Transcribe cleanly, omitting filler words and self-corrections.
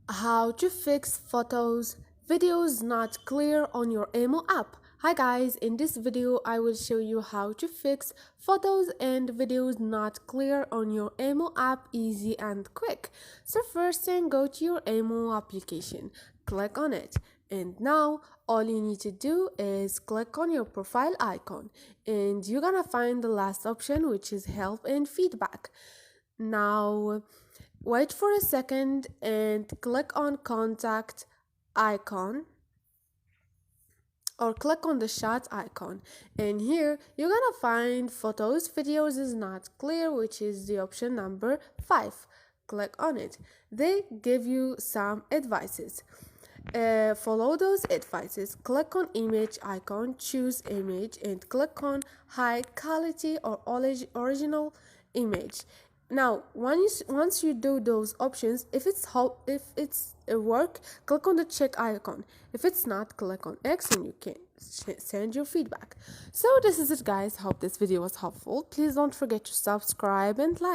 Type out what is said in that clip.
How to fix photos, videos not clear on your Emo app. Hi guys, in this video I will show you how to fix photos and videos not clear on your Emo app easy and quick. So first thing, go to your Emo application, click on it, and now all you need to do is click on your profile icon and you're gonna find the last option, which is help and feedback. Now wait for a second and click on contact icon or click on the shot icon, and here you're gonna find photos videos is not clear, which is the option number 5. Click on it. They give you some advices. Follow those advices. Click on image icon, choose image, and click on high quality or original image. Now once you do those options, if it's a work, click on the check icon. If it's not, click on X and you can send your feedback. So this is it guys, hope this video was helpful. Please don't forget to subscribe and like.